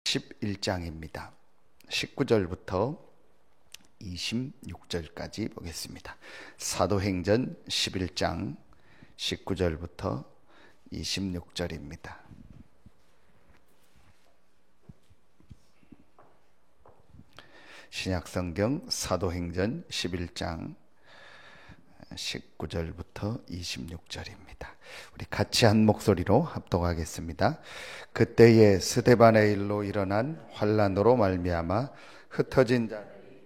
11장입니다. 19절부터 26절까지 보겠습니다. 사도행전 11장 19절부터 26절입니다. 신약성경 사도행전 11장 19절부터 26절입니다. 우리 같이 한 목소리로 합독하겠습니다. 그때에 스데반의 일로 일어난 환난으로 말미암아 흩어진 자들이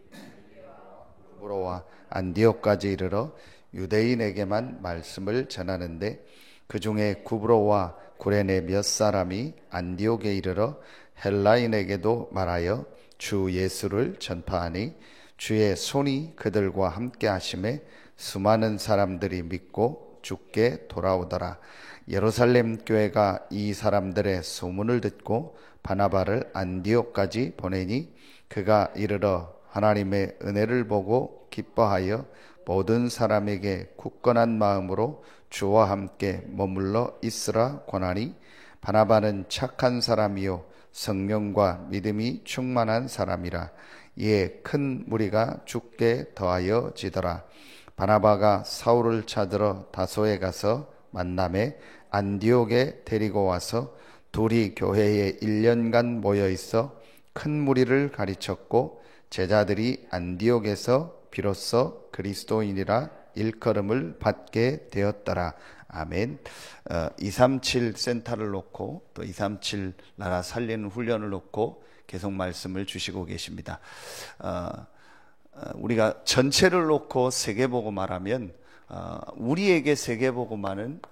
구브로와 안디옥까지 이르러 유대인에게만 말씀을 전하는데 그 중에 구브로와 구레네 몇 사람이 안디옥에 이르러 헬라인에게도 말하여 주 예수를 전파하니 주의 손이 그들과 함께 하심에 수많은 사람들이 믿고 주께 돌아오더라. 예루살렘 교회가 이 사람들의 소문을 듣고 바나바를 안디옥까지 보내니 그가 이르러 하나님의 은혜를 보고 기뻐하여 모든 사람에게 굳건한 마음으로 주와 함께 머물러 있으라 권하니 바나바는 착한 사람이요 성령과 믿음이 충만한 사람이라. 이에 큰 무리가 주께 더하여 지더라. 바나바가 사울을 찾으러 다소에 가서 만남에 안디옥에 데리고 와서 둘이 교회에 1년간 모여 있어 큰 무리를 가르쳤고 제자들이 안디옥에서 비로소 그리스도인이라 일컬음을 받게 되었더라. 아멘. 237 센터를 놓고 또 237 나라 살리는 훈련을 놓고 계속 말씀을 주시고 계십니다. 우리가 전체를 놓고 세계복음화라면 우리에게 세계복음화는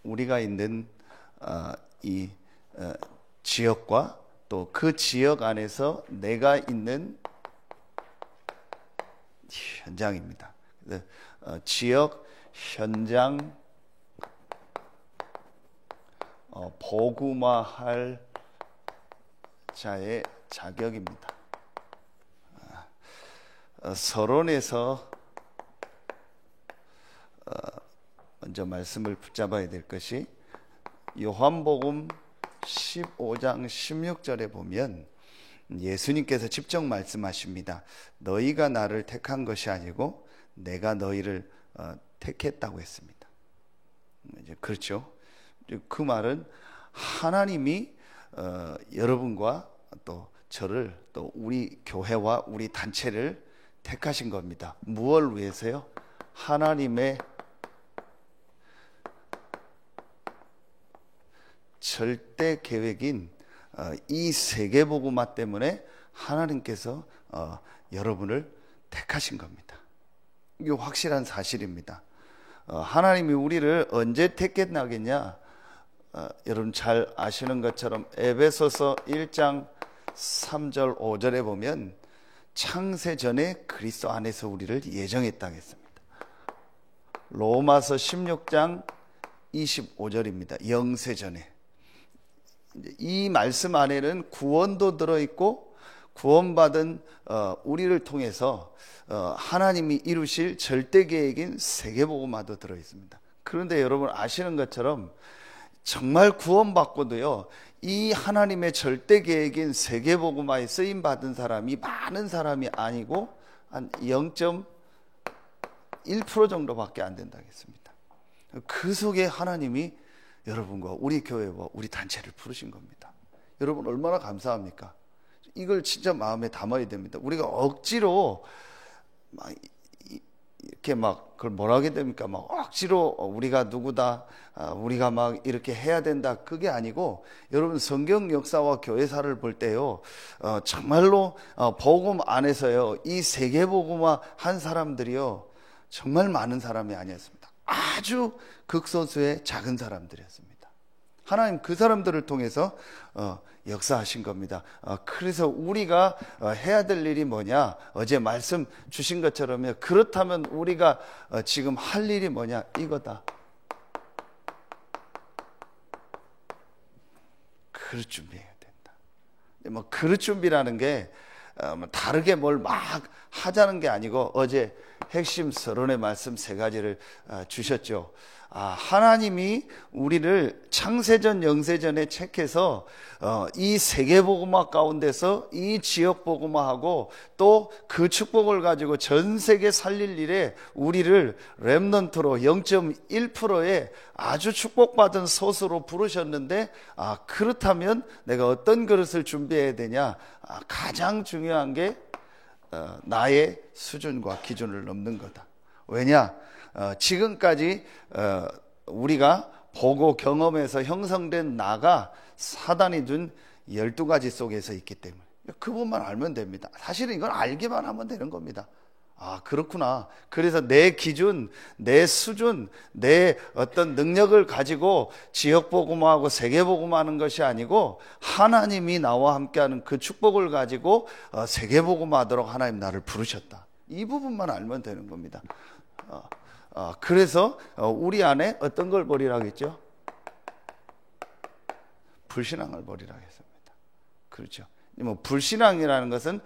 우리가 있는 이 지역과 또 그 지역 안에서 내가 있는 현장입니다. 지역 현장 복음화할 자의 자격입니다. 서론에서 먼저 말씀을 붙잡아야 될 것이 요한복음 15장 16절에 보면 예수님께서 직접 말씀하십니다. 너희가 나를 택한 것이 아니고 내가 너희를 택했다고 했습니다. 이제 그렇죠. 그 말은 하나님이 여러분과 또 저를 또 우리 교회와 우리 단체를 택하신 겁니다. 무엇을 위해서요? 하나님의 절대 계획인 이 세계복음화 때문에 하나님께서 여러분을 택하신 겁니다. 이게 확실한 사실입니다. 하나님이 우리를 언제 택했나겠냐? 여러분 잘 아시는 것처럼 에베소서 1장 3절 5절에 보면 창세 전에 그리스도 안에서 우리를 예정했다고 했습니다. 로마서 16장 25절입니다. 영세 전에. 이 말씀 안에는 구원도 들어있고 구원받은 우리를 통해서 하나님이 이루실 절대 계획인 세계복음화도 들어있습니다. 그런데 여러분 아시는 것처럼 정말 구원받고도요, 이 하나님의 절대 계획인 세계복음화에 쓰임받은 사람이 많은 사람이 아니고 한 0.1% 정도밖에 안 된다고 했습니다. 그 속에 하나님이 여러분과 우리 교회와 우리 단체를 부르신 겁니다. 여러분 얼마나 감사합니까? 이걸 진짜 마음에 담아야 됩니다. 우리가 억지로 막 이렇게 막 그걸 뭐라 하게 됩니까? 막 억지로 우리가 누구다, 우리가 막 이렇게 해야 된다. 그게 아니고 여러분 성경 역사와 교회사를 볼 때요, 정말로 복음 안에서요, 이 세계 복음화 한 사람들이요 정말 많은 사람이 아니었습니다. 아주 극소수의 작은 사람들이었습니다. 하나님 그 사람들을 통해서 역사하신 겁니다. 그래서 우리가 해야 될 일이 뭐냐? 어제 말씀 주신 것처럼요. 그렇다면 우리가 지금 할 일이 뭐냐? 이거다. 그릇 준비해야 된다. 뭐 그릇 준비라는 게 다르게 뭘 막 하자는 게 아니고 어제 핵심 서론의 말씀 세 가지를 주셨죠. 하나님이 우리를 창세전 영세전에 책해서 이 세계복음화 가운데서 이 지역복음화하고 또 그 축복을 가지고 전 세계 살릴 일에 우리를 렘넌트로 0.1%의 아주 축복받은 소수로 부르셨는데, 그렇다면 내가 어떤 그릇을 준비해야 되냐? 가장 중요한 게 나의 수준과 기준을 넘는 거다. 왜냐? 지금까지 우리가 보고 경험해서 형성된 나가 사단이 준 12가지 속에서 있기 때문에 그 부분만 알면 됩니다. 사실은 이건 알기만 하면 되는 겁니다. 그렇구나. 그래서 내 기준, 내 수준, 내 어떤 능력을 가지고 지역복음화하고 세계복음화하는 것이 아니고 하나님이 나와 함께하는 그 축복을 가지고 세계복음화하도록 하나님 나를 부르셨다. 이 부분만 알면 되는 겁니다. 그래서 우리 안에 어떤 걸 버리라고 했죠? 불신앙을 버리라고 했습니다. 그렇죠. 불신앙이라는 것은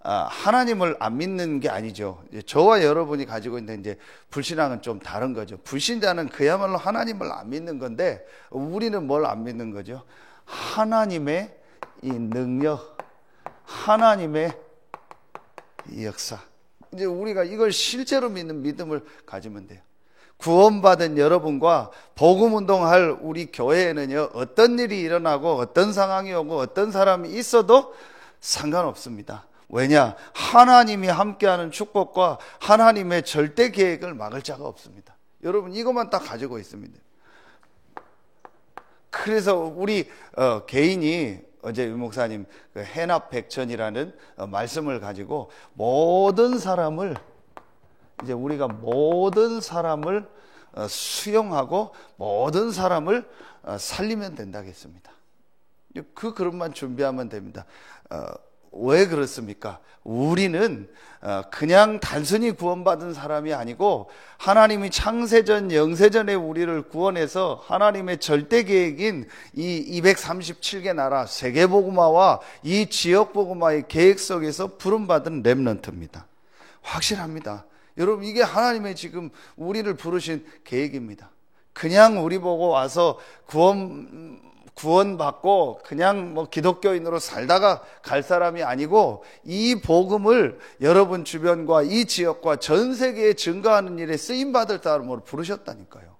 하나님을 안 믿는 게 아니죠. 저와 여러분이 가지고 있는 이제 불신앙은 좀 다른 거죠. 불신자는 그야말로 하나님을 안 믿는 건데, 우리는 뭘 안 믿는 거죠? 하나님의 이 능력, 하나님의 이 역사. 이제 우리가 이걸 실제로 믿는 믿음을 가지면 돼요. 구원받은 여러분과 복음운동할 우리 교회에는요, 어떤 일이 일어나고 어떤 상황이 오고 어떤 사람이 있어도 상관없습니다. 왜냐? 하나님이 함께하는 축복과 하나님의 절대 계획을 막을 자가 없습니다. 여러분, 이것만 딱 가지고 있습니다. 그래서 우리 개인이 어제 유 목사님 해납백천이라는 말씀을 가지고 모든 사람을, 이제 우리가 모든 사람을 수용하고 모든 사람을 살리면 된다고 했습니다. 그 그릇만 준비하면 됩니다. 왜 그렇습니까? 우리는 그냥 단순히 구원받은 사람이 아니고 하나님이 창세전 영세전에 우리를 구원해서 하나님의 절대 계획인 이 237개 나라 세계복음화와 이 지역복음화의 계획 속에서 부름받은 렘넌트입니다. 확실합니다. 여러분, 이게 하나님의 지금 우리를 부르신 계획입니다. 그냥 우리 보고 와서 구원받고 그냥 기독교인으로 살다가 갈 사람이 아니고, 이 복음을 여러분 주변과 이 지역과 전 세계에 증거하는 일에 쓰임받을 사람으로 부르셨다니까요.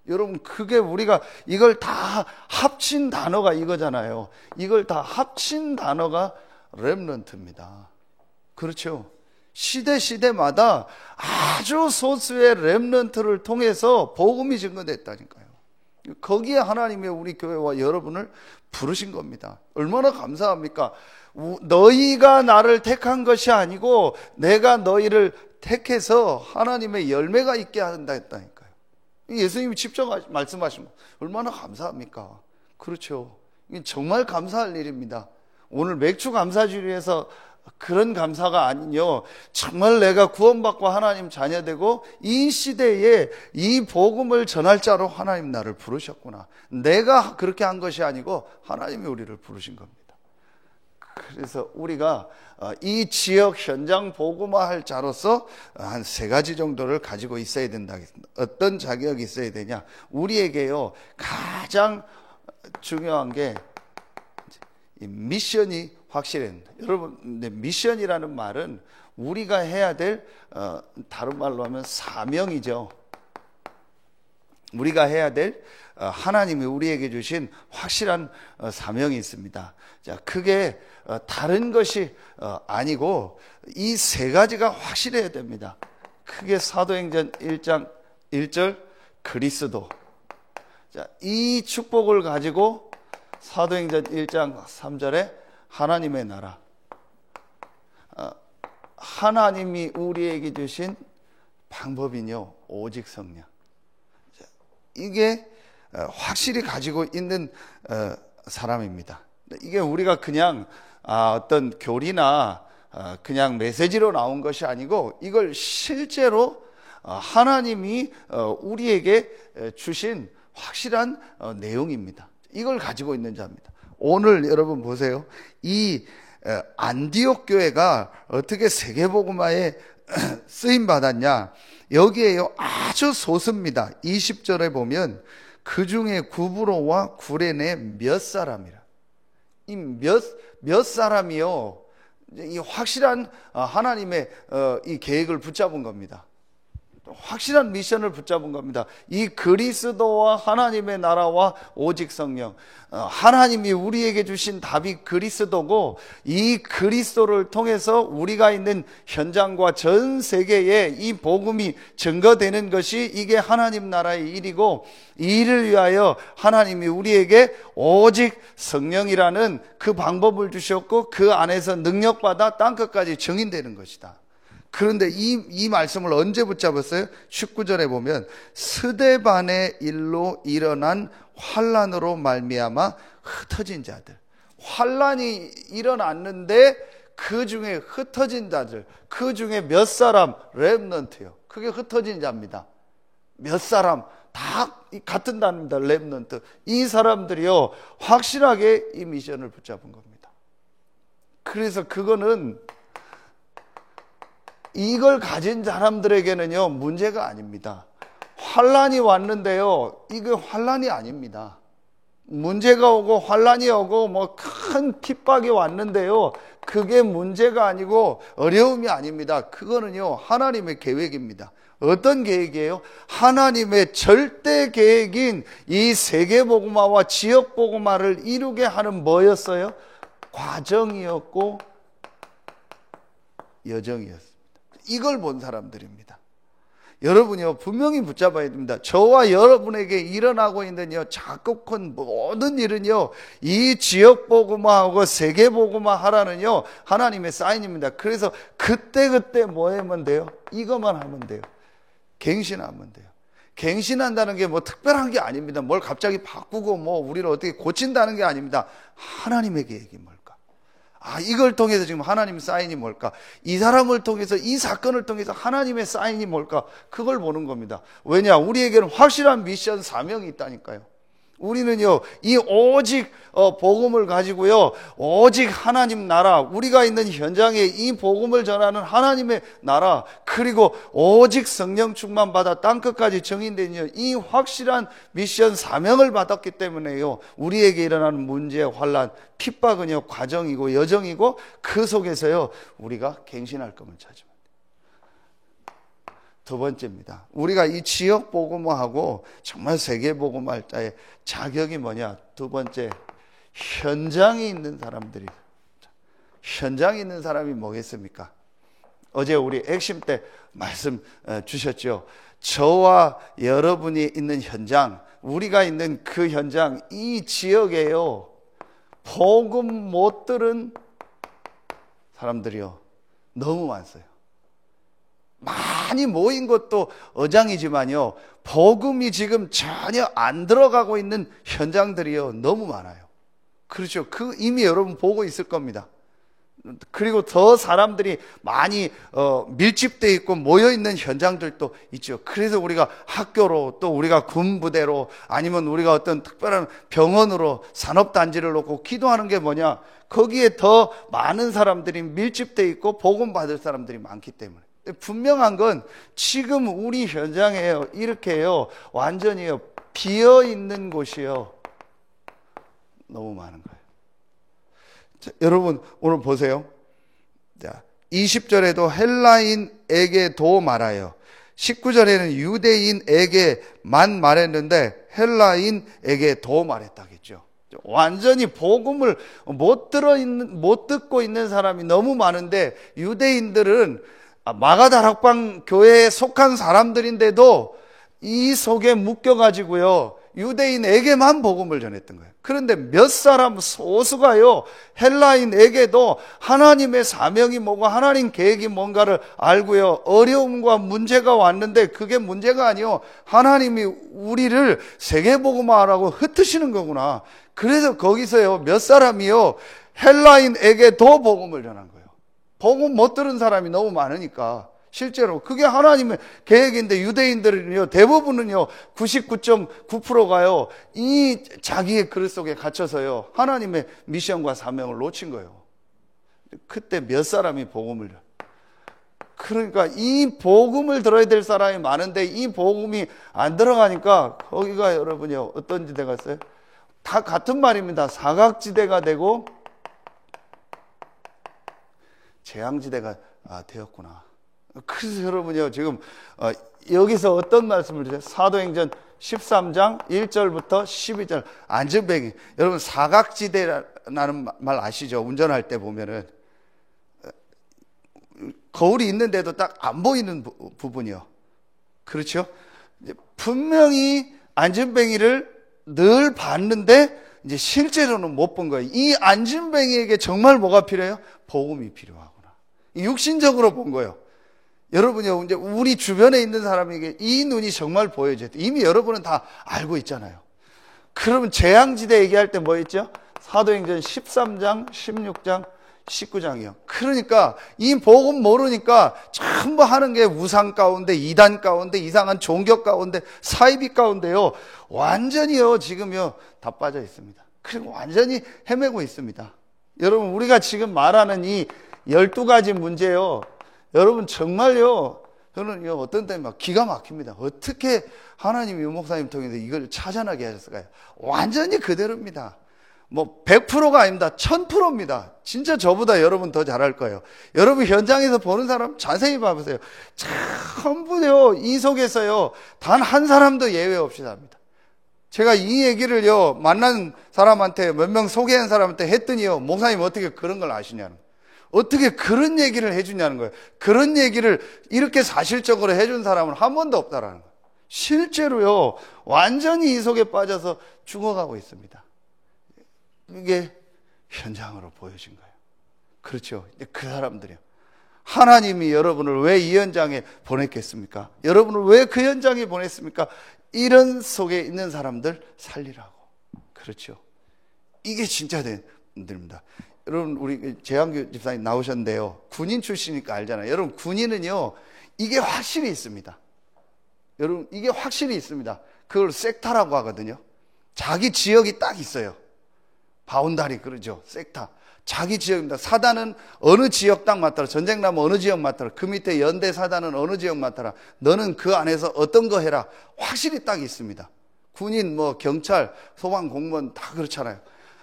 여러분, 그게 우리가 이걸 다 합친 단어가 이거잖아요. 이걸 다 합친 단어가 렘넌트입니다. 그렇죠? 시대마다 아주 소수의 렘넌트를 통해서 복음이 증거됐다니까요. 거기에 하나님의 우리 교회와 여러분을 부르신 겁니다. 얼마나 감사합니까? 너희가 나를 택한 것이 아니고 내가 너희를 택해서 하나님의 열매가 있게 한다 했다니까요. 예수님이 직접 말씀하신 거 얼마나 감사합니까? 그렇죠. 정말 감사할 일입니다. 오늘 맥주 감사주일에서 그런 감사가 아니요, 정말 내가 구원받고 하나님 자녀되고 이 시대에 이 복음을 전할 자로 하나님 나를 부르셨구나. 내가 그렇게 한 것이 아니고 하나님이 우리를 부르신 겁니다. 그래서 우리가 이 지역 현장 복음화할 자로서 한 3가지 정도를 가지고 있어야 된다. 어떤 자격이 있어야 되냐? 우리에게요, 가장 중요한 게 이 미션이 확실해야 된다. 여러분, 미션이라는 말은 우리가 해야 될, 다른 말로 하면 사명이죠. 우리가 해야 될 하나님이 우리에게 주신 확실한 사명이 있습니다. 자, 그게 다른 것이 아니고 이 3가지가 확실해야 됩니다. 크게 사도행전 1장 1절 그리스도. 자, 이 축복을 가지고 사도행전 1장 3절에 하나님의 나라, 하나님이 우리에게 주신 방법이요 오직 성령. 이게 확실히 가지고 있는 사람입니다. 이게 우리가 그냥 어떤 교리나 그냥 메시지로 나온 것이 아니고, 이걸 실제로 하나님이 우리에게 주신 확실한 내용입니다. 이걸 가지고 있는 자입니다. 오늘 여러분 보세요. 이 안디옥 교회가 어떻게 세계복음화의 쓰임 받았냐? 여기에요 아주 소수입니다. 20절에 보면 그 중에 구브로와 구레네 몇 사람이라. 이 몇 사람이요, 이 확실한 하나님의 이 계획을 붙잡은 겁니다. 확실한 미션을 붙잡은 겁니다. 이 그리스도와 하나님의 나라와 오직 성령, 하나님이 우리에게 주신 답이 그리스도고, 이 그리스도를 통해서 우리가 있는 현장과 전 세계에 이 복음이 증거되는 것이 이게 하나님 나라의 일이고, 이 일을 위하여 하나님이 우리에게 오직 성령이라는 그 방법을 주셨고, 그 안에서 능력받아 땅끝까지 증인되는 것이다. 그런데 이 말씀을 언제 붙잡았어요? 19절에 보면 스데반의 일로 일어난 환난으로 말미암아 흩어진 자들. 환난이 일어났는데 그 중에 흩어진 자들, 그 중에 몇 사람, 렘넌트요. 그게 흩어진 자입니다. 몇 사람, 다 같은 단어입니다. 렘넌트. 이 사람들이요, 확실하게 이 미션을 붙잡은 겁니다. 그래서 그거는 이걸 가진 사람들에게는요 문제가 아닙니다. 환란이 왔는데요, 이게 환란이 아닙니다. 문제가 오고 환란이 오고 뭐 큰 핍박이 왔는데요, 그게 문제가 아니고 어려움이 아닙니다. 그거는요 하나님의 계획입니다. 어떤 계획이에요? 하나님의 절대 계획인 이 세계복음화와 지역복음화를 이루게 하는 뭐였어요? 과정이었고 여정이었습니다. 이걸 본 사람들입니다. 여러분이요 분명히 붙잡아야 됩니다. 저와 여러분에게 일어나고 있는 작고 큰 모든 일은요, 이 지역 복음화하고 세계 복음화 하라는요 하나님의 사인입니다. 그래서 그때 뭐 하면 돼요? 이것만 하면 돼요. 갱신하면 돼요. 갱신한다는 게 뭐 특별한 게 아닙니다. 뭘 갑자기 바꾸고 뭐 우리를 어떻게 고친다는 게 아닙니다. 하나님의 계획이 뭘까? 이걸 통해서 지금 하나님 사인이 뭘까? 이 사람을 통해서, 이 사건을 통해서 하나님의 사인이 뭘까? 그걸 보는 겁니다. 왜냐? 우리에게는 확실한 미션, 사명이 있다니까요. 우리는요, 이 오직 복음을 가지고요, 오직 하나님 나라, 우리가 있는 현장에 이 복음을 전하는 하나님의 나라, 그리고 오직 성령 충만 받아 땅끝까지 증인된 이 확실한 미션, 사명을 받았기 때문에요, 우리에게 일어나는 문제, 환난, 핍박은요 과정이고 여정이고, 그 속에서요 우리가 갱신할 것을 찾으면 돼요. 두 번째입니다. 우리가 이 지역 복음화하고 정말 세계 복음화할 자의 자격이 뭐냐? 두 번째, 현장에 있는 사람들이. 현장에 있는 사람이 뭐겠습니까? 어제 우리 핵심 때 말씀 주셨죠. 저와 여러분이 있는 현장, 우리가 있는 그 현장, 이 지역에요, 복음 못 들은 사람들이요 너무 많아요. 많이 모인 것도 어장이지만요, 복음이 지금 전혀 안 들어가고 있는 현장들이요 너무 많아요. 그렇죠. 그 이미 여러분 보고 있을 겁니다. 그리고 더 사람들이 많이 밀집되어 있고 모여 있는 현장들도 있죠. 그래서 우리가 학교로, 또 우리가 군부대로, 아니면 우리가 어떤 특별한 병원으로, 산업단지를 놓고 기도하는 게 뭐냐? 거기에 더 많은 사람들이 밀집되어 있고 복음 받을 사람들이 많기 때문에. 분명한 건 지금 우리 현장에요, 이렇게요 완전히요 비어 있는 곳이요 너무 많은 거예요. 자, 여러분 오늘 보세요. 자, 20절에도 헬라인에게도 말하여, 19절에는 유대인에게만 말했는데 헬라인에게도 말했다겠죠. 완전히 복음을 못 듣고 있는 사람이 너무 많은데, 유대인들은 마가다락방 교회에 속한 사람들인데도 이 속에 묶여가지고요 유대인에게만 복음을 전했던 거예요. 그런데 몇 사람 소수가요 헬라인에게도 하나님의 사명이 뭐고 하나님 계획이 뭔가를 알고요, 어려움과 문제가 왔는데 그게 문제가 아니요, 하나님이 우리를 세계복음화하라고 흩으시는 거구나. 그래서 거기서요 몇 사람이요 헬라인에게도 복음을 전한 거예요. 복음 못 들은 사람이 너무 많으니까. 실제로 그게 하나님의 계획인데, 유대인들은요 대부분은요 99.9%가요 이 자기의 그릇 속에 갇혀서요 하나님의 미션과 사명을 놓친 거예요. 그때 몇 사람이 복음을, 그러니까 이 복음을 들어야 될 사람이 많은데 이 복음이 안 들어가니까 거기가 여러분요 어떤 지대가 있어요? 다 같은 말입니다. 사각지대가 되고 재앙지대가 되었구나. 그래서 여러분요 지금 여기서 어떤 말씀을 드려요? 사도행전 13장 1절부터 12절 안전뱅이. 여러분 사각지대라는 말 아시죠? 운전할 때 보면은 거울이 있는데도 딱 안 보이는 부분이요. 그렇죠? 분명히 안전뱅이를 늘 봤는데 이제 실제로는 못 본 거예요. 이 안전뱅이에게 정말 뭐가 필요해요? 복음이 필요하구나. 육신적으로 본 거예요. 여러분요, 이제 우리 주변에 있는 사람에게 이 눈이 정말 보여줘야 돼. 이미 여러분은 다 알고 있잖아요. 그러면 재앙지대 얘기할 때 뭐 있죠? 사도행전 13장, 16장, 19장이요. 그러니까 이 복음 모르니까 전부 하는 게 우상 가운데, 이단 가운데, 이상한 종교 가운데, 사이비 가운데요. 완전히요, 지금요, 다 빠져 있습니다. 그리고 완전히 헤매고 있습니다. 여러분, 우리가 지금 말하는 이 12가지 문제요. 여러분, 정말요, 저는 어떤 때는 막 기가 막힙니다. 어떻게 하나님이 유 목사님 통해서 이걸 찾아나게 하셨을까요? 완전히 그대로입니다. 뭐 100%가 아닙니다. 1000%입니다. 진짜 저보다 여러분 더 잘할 거예요. 여러분 현장에서 보는 사람 자세히 봐보세요. 전부요 이 속에서요 단 한 사람도 예외 없이 삽니다. 제가 이 얘기를요 만난 사람한테 몇 명 소개한 사람한테 했더니요 목사님 어떻게 그런 걸 아시냐는 거예요. 어떻게 그런 얘기를 해주냐는 거예요. 그런 얘기를 이렇게 사실적으로 해준 사람은 한 번도 없다라는 거예요. 실제로요 완전히 이 속에 빠져서 죽어가고 있습니다. 이게 현장으로 보여진 거예요. 그렇죠. 그 사람들이요. 하나님이 여러분을 왜 이 현장에 보냈겠습니까? 여러분을 왜 그 현장에 보냈습니까? 이런 속에 있는 사람들 살리라고. 그렇죠. 이게 진짜 됩니다. 여러분, 우리 재한규 집사님 나오셨는데요. 군인 출신이니까 알잖아요. 여러분, 군인은요, 이게 확실히 있습니다. 여러분, 이게 확실히 있습니다. 그걸 섹타라고 하거든요. 자기 지역이 딱 있어요. 바운다리 그러죠. 섹타. 자기 지역입니다. 사단은 어느 지역 딱 맡아라. 전쟁 나면 어느 지역 맡아라. 그 밑에 연대 사단은 어느 지역 맡아라. 너는 그 안에서 어떤 거 해라. 확실히 딱 있습니다. 군인, 뭐 경찰, 소방 공무원 다 그렇잖아요.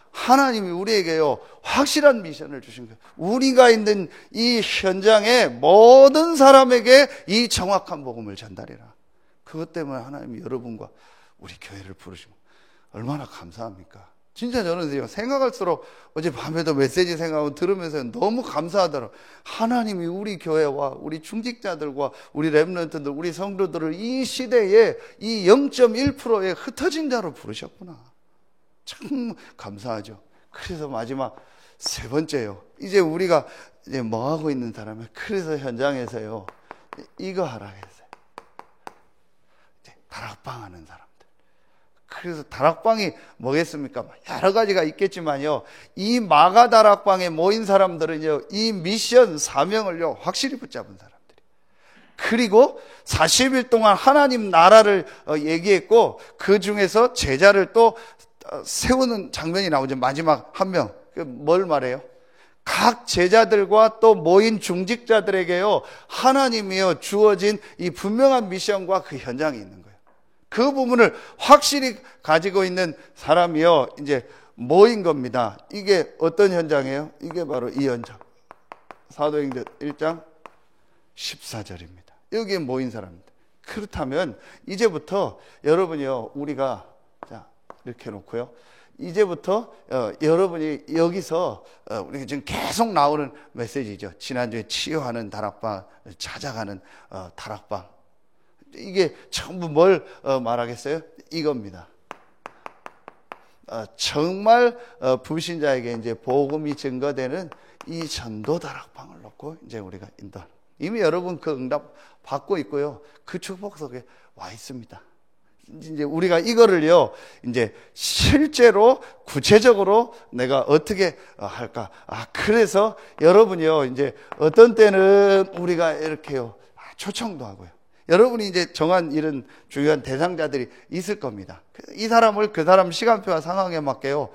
하나님이 우리에게요 확실한 미션을 주신 거예요. 우리가 있는 이 현장에 모든 사람에게 이 정확한 복음을 전달해라. 그것 때문에 하나님이 여러분과 우리 교회를 부르신 거예요. 얼마나 감사합니까? 진짜 저는 생각할수록 어젯밤에도 메시지 생각하고 들으면서 너무 감사하더라고요. 하나님이 우리 교회와 우리 중직자들과 우리 렘넌트들, 우리 성도들을 이 시대에 이 0.1%의 흩어진 자로 부르셨구나. 참 감사하죠. 그래서 마지막 세 번째요. 이제 우리가 이제 뭐 하고 있는 사람은 그래서 현장에서요 이거 하라 했어요. 이제 다락방 하는 사람. 그래서 다락방이 뭐겠습니까? 여러 가지가 있겠지만요. 이 마가 다락방에 모인 사람들은요. 이 미션 사명을요. 확실히 붙잡은 사람들이. 그리고 40일 동안 하나님 나라를 얘기했고 그 중에서 제자를 또 세우는 장면이 나오죠. 마지막 한 명. 뭘 말해요? 각 제자들과 또 모인 중직자들에게요. 하나님이요. 주어진 이 분명한 미션과 그 현장이 있는 거예요. 그 부분을 확실히 가지고 있는 사람이요, 이제 모인 겁니다. 이게 어떤 현장이에요? 이게 바로 이 현장. 사도행전 1장 14절입니다. 여기에 모인 사람입니다. 그렇다면, 이제부터 여러분이요, 우리가, 자, 이렇게 해놓고요. 이제부터 여러분이 여기서 우리가 지금 계속 나오는 메시지죠. 지난주에 치유하는 다락방, 찾아가는 다락방. 이게 전부 뭘 말하겠어요? 이겁니다. 정말 불신자에게 이제 복음이 증거되는 이 전도 다락방을 놓고 이제 우리가 인도하는. 이미 여러분 그 응답 받고 있고요. 그 축복 속에 와 있습니다. 이제 우리가 이거를요, 이제 실제로 구체적으로 내가 어떻게 할까? 그래서 여러분이요, 이제 어떤 때는 우리가 이렇게요, 초청도 하고요. 여러분이 이제 정한 이런 중요한 대상자들이 있을 겁니다. 이 사람을 그 사람 시간표와 상황에 맞게요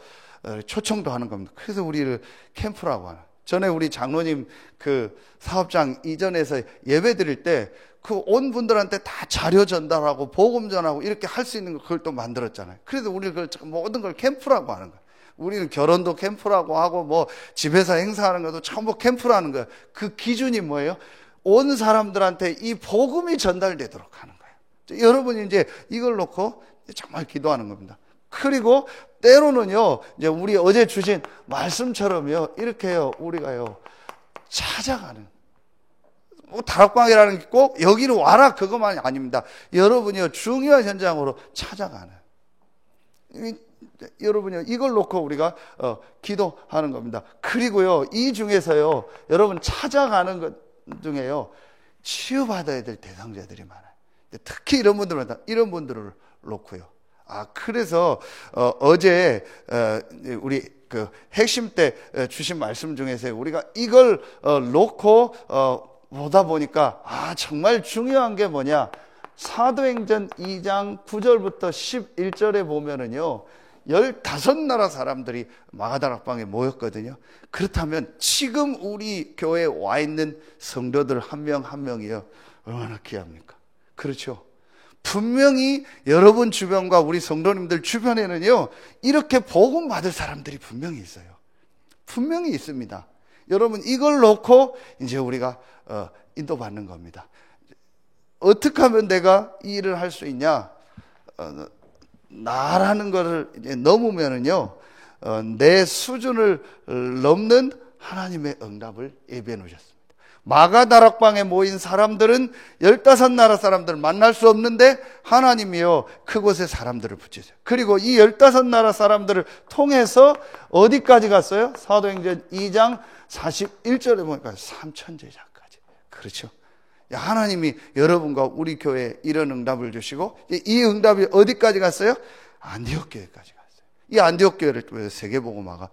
초청도 하는 겁니다. 그래서 우리를 캠프라고 하는. 전에 우리 장로님 그 사업장 이전에서 예배 드릴 때 그 온 분들한테 다 자료 전달하고 복음 전하고 이렇게 할 수 있는 걸 그걸 또 만들었잖아요. 그래서 우리 그걸 모든 걸 캠프라고 하는 거예요. 우리는 결혼도 캠프라고 하고 뭐 집에서 행사하는 것도 전부 캠프라는 거예요. 그 기준이 뭐예요? 온 사람들한테 이 복음이 전달되도록 하는 거예요. 여러분이 이제 이걸 놓고 정말 기도하는 겁니다. 그리고 때로는요, 이제 우리 어제 주신 말씀처럼요, 이렇게요, 우리가요, 찾아가는. 뭐 다락방이라는 게 꼭 여기로 와라 그것만이 아닙니다. 여러분이요, 중요한 현장으로 찾아가는. 여러분이요, 이걸 놓고 우리가 기도하는 겁니다. 그리고요, 이 중에서요, 여러분 찾아가는 것 중에요, 치유받아야 될 대상자들이 많아요. 특히 이런 분들을 놓고요. 그래서 어제 우리 그 핵심 때 주신 말씀 중에서 우리가 이걸 놓고 보다 보니까 정말 중요한 게 뭐냐? 사도행전 2장 9절부터 11절에 보면은요, 15나라 사람들이 마가다락방에 모였거든요. 그렇다면 지금 우리 교회에 와 있는 성도들 한 명 한 명이요, 얼마나 귀합니까? 그렇죠? 분명히 여러분 주변과 우리 성도님들 주변에는요, 이렇게 복음 받을 사람들이 분명히 있어요. 분명히 있습니다. 여러분, 이걸 놓고 이제 우리가 인도받는 겁니다. 어떻게 하면 내가 이 일을 할 수 있냐? 나라는 것을 이제 넘으면은요, 내 수준을 넘는 하나님의 응답을 예비해 놓으셨습니다. 마가다락방에 모인 사람들은 15나라 사람들을 만날 수 없는데 하나님이요, 그곳에 사람들을 붙이세요. 그리고 이 15나라 사람들을 통해서 어디까지 갔어요? 사도행전 2장 41절에 보니까 3천 제자까지. 그렇죠? 하나님이 여러분과 우리 교회에 이런 응답을 주시고, 이 응답이 어디까지 갔어요? 안디옥 교회까지 갔어요. 이 안디옥 교회를 통해서 세계복음화가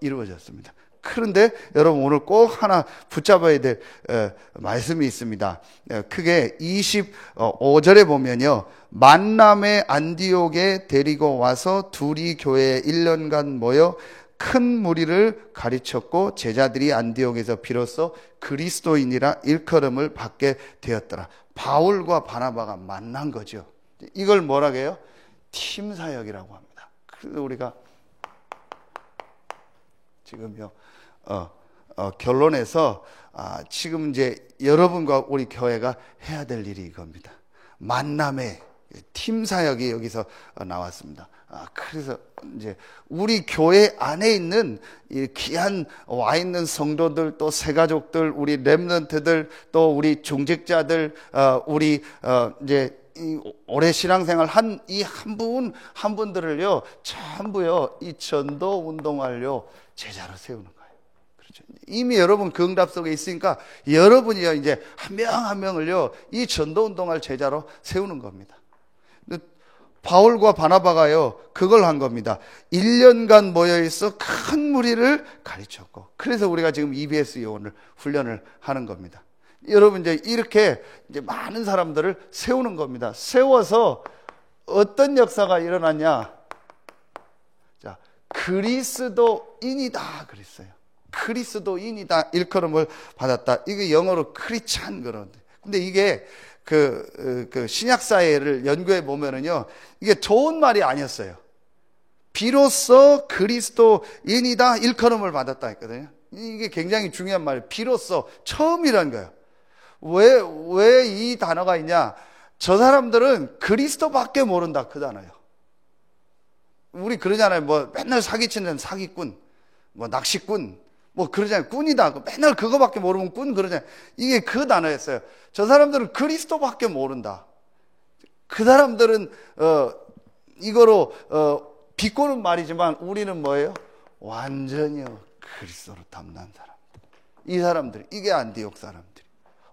이루어졌습니다. 그런데 여러분, 오늘 꼭 하나 붙잡아야 될 말씀이 있습니다. 크게 25절에 보면요, 만남의 안디옥에 데리고 와서 둘이 교회에 1년간 모여 큰 무리를 가르쳤고 제자들이 안디옥에서 비로소 그리스도인이라 일컬음을 받게 되었더라. 바울과 바나바가 만난 거죠. 이걸 뭐라고 해요? 팀 사역이라고 합니다. 그래서 우리가 지금요, 결론에서 지금 이제 여러분과 우리 교회가 해야 될 일이 이겁니다. 만남의 팀 사역이 여기서 나왔습니다. 그래서 이제 우리 교회 안에 있는 이 귀한 와 있는 성도들, 또 새가족들, 우리 렘넌트들, 또 우리 중직자들, 우리 이제 오래 신앙생활 한 이 한 분들을요, 전부요, 이 전도 운동할요 제자로 세우는 거예요. 그렇죠? 이미 여러분 그 응답 속에 있으니까 여러분이요, 이제 한 명 한 명을요, 이 전도 운동할 제자로 세우는 겁니다. 바울과 바나바가요, 그걸 한 겁니다. 1년간 모여있어 큰 무리를 가르쳤고, 그래서 우리가 지금 EBS 요원을 훈련을 하는 겁니다. 여러분, 이제 이렇게 이제 많은 사람들을 세우는 겁니다. 세워서 어떤 역사가 일어났냐? 자, 그리스도인이다 그랬어요. 그리스도인이다 일컬음을 받았다. 이게 영어로 크리스찬 그런데. 근데 이게 그 신약사회를 연구해 보면은요, 이게 좋은 말이 아니었어요. 비로소 그리스도인이다 일컬음을 받았다 했거든요. 이게 굉장히 중요한 말이에요. 비로소, 처음이란 거예요. 왜 이 단어가 있냐? 저 사람들은 그리스도밖에 모른다, 그 단어예요. 우리 그러잖아요. 뭐 맨날 사기치는 사기꾼, 뭐 낚시꾼, 뭐 그러잖아요. 꾼이다. 맨날 그거밖에 모르면 꾼 그러잖아요. 이게 그 단어였어요. 저 사람들은 그리스도밖에 모른다. 그 사람들은 이거로 비꼬는 말이지만 우리는 뭐예요? 완전히요, 그리스도로 탐난 사람들. 이 사람들, 이게 안디옥 사람들.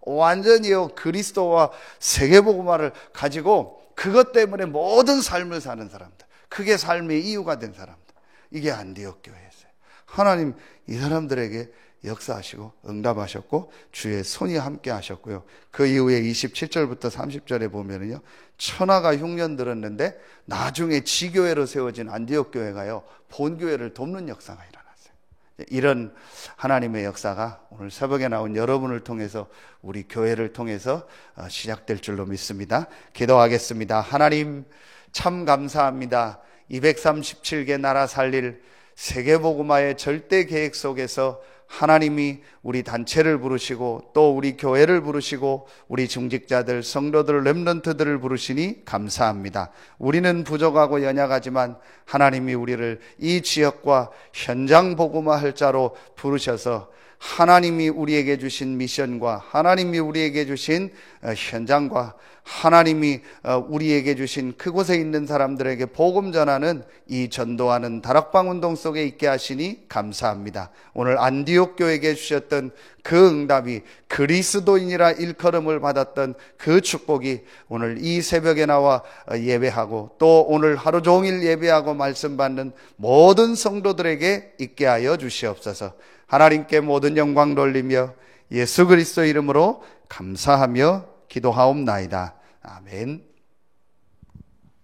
완전히요, 그리스도와 세계복음화를 가지고 그것 때문에 모든 삶을 사는 사람들. 그게 삶의 이유가 된 사람들. 이게 안디옥 교회였어요. 하나님 이 사람들에게 역사하시고 응답하셨고 주의 손이 함께 하셨고요. 그 이후에 27절부터 30절에 보면은요, 천하가 흉년 들었는데 나중에 지교회로 세워진 안디옥 교회가요, 본교회를 돕는 역사가 일어났어요. 이런 하나님의 역사가 오늘 새벽에 나온 여러분을 통해서 우리 교회를 통해서 시작될 줄로 믿습니다. 기도하겠습니다. 하나님 참 감사합니다. 237개 나라 살릴 세계복음화의 절대 계획 속에서 하나님이 우리 단체를 부르시고 또 우리 교회를 부르시고 우리 중직자들, 성도들, 렘넌트들을 부르시니 감사합니다. 우리는 부족하고 연약하지만 하나님이 우리를 이 지역과 현장 복음화할 자로 부르셔서 하나님이 우리에게 주신 미션과 하나님이 우리에게 주신 현장과 하나님이 우리에게 주신 그곳에 있는 사람들에게 복음 전하는 이 전도하는 다락방 운동 속에 있게 하시니 감사합니다. 오늘 안디옥 교회에게 주셨던 그 응답이 그리스도인이라 일컬음을 받았던 그 축복이 오늘 이 새벽에 나와 예배하고 또 오늘 하루 종일 예배하고 말씀 받는 모든 성도들에게 있게 하여 주시옵소서. 하나님께 모든 영광 돌리며 예수 그리스도 이름으로 감사하며 기도하옵나이다. 아멘.